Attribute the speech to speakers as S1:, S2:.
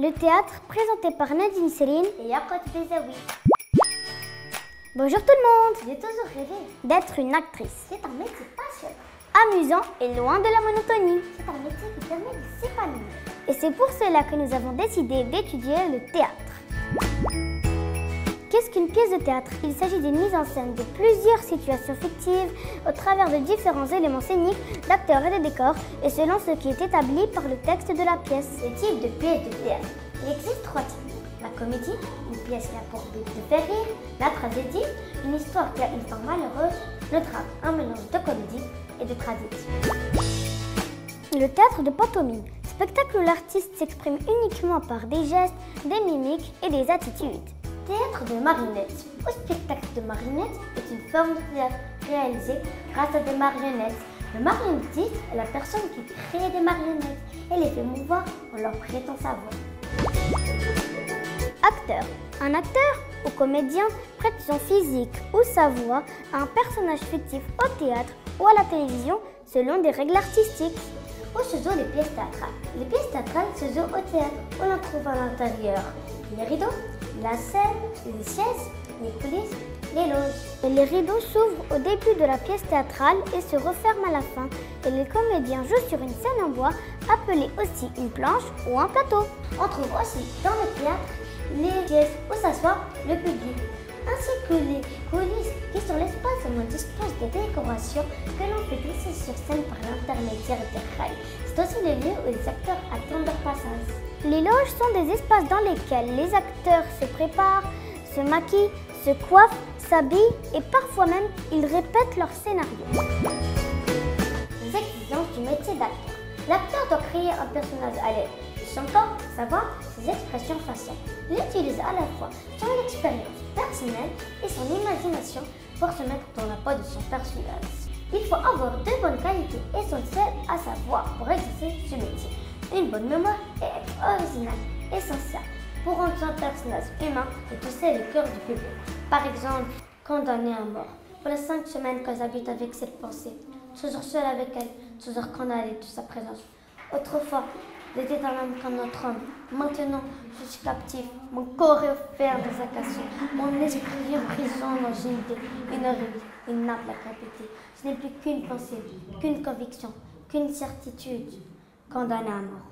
S1: Le théâtre présenté par Nadine Céline
S2: et Yacout Bezaoui.
S1: Bonjour tout le monde.
S2: J'ai toujours rêvé
S1: d'être une actrice.
S2: C'est un métier passionnant,
S1: amusant et loin de la monotonie.
S2: C'est un métier qui permet de s'épanouir.
S1: Et c'est pour cela que nous avons décidé d'étudier le théâtre. Qu'est-ce qu'une pièce de théâtre? Il s'agit d'une mise en scène de plusieurs situations fictives au travers de différents éléments scéniques, d'acteurs et de décors, et selon ce qui est établi par le texte de la pièce.
S2: Les types de pièces de théâtre. Il existe 3 types. La comédie, une pièce qui a pour but de faire rire. La tragédie, une histoire qui a une fin malheureuse. Le drame, un mélange de comédie et de tragédie.
S1: Le théâtre de pantomime, spectacle où l'artiste s'exprime uniquement par des gestes, des mimiques et des attitudes.
S2: Théâtre de marionnettes. Le spectacle de marionnettes est une forme de théâtre réalisée grâce à des marionnettes. Le marionnettiste est la personne qui crée des marionnettes et les fait mouvoir en leur prêtant sa voix.
S1: Acteur. Un acteur ou comédien prête son physique ou sa voix à un personnage fictif au théâtre ou à la télévision selon des règles artistiques.
S2: Où se jouent les pièces théâtrales? Les pièces théâtrales se jouent au théâtre où l'on trouve à l'intérieur les rideaux, la scène, les chaises, les coulisses, les loges.
S1: Et les rideaux s'ouvrent au début de la pièce théâtrale et se referment à la fin. Et les comédiens jouent sur une scène en bois appelée aussi une planche ou un plateau.
S2: On trouve aussi dans le théâtre les pièces où s'assoit le public, ainsi que les coulisses qui sont l'espace où on dispose des décorations que l'on fait glisser sur scène par l'intermédiaire des rails. C'est aussi le lieu où les acteurs attendent leur passage.
S1: Les loges sont des espaces dans lesquels les acteurs se préparent, se maquillent, se coiffent, s'habillent et parfois même ils répètent leur scénario.
S2: Les exigences du métier d'acteur. L'acteur doit créer un personnage à l'aide de son corps, sa voix, ses expressions faciales. Il utilise à la fois son expérience personnelle et son imagination pour se mettre dans la peau de son personnage. Il faut avoir de bonnes qualités essentielles à sa voix pour exercer ce métier. Une bonne mémoire et être original, essentiel pour rendre son personnage humain et toucher le cœur du public. Par exemple, condamné à mort. Pour les 5 semaines que j'habite avec cette pensée, toujours seul avec elle, toujours condamné de sa présence. Autrefois, j'étais un homme comme notre homme. Maintenant, je suis captif. Mon corps est offert des accations. Mon esprit est en prison dans une idée, une règle, une implacabilité. Je n'ai plus qu'une pensée, qu'une conviction, qu'une certitude. Condamné à mort.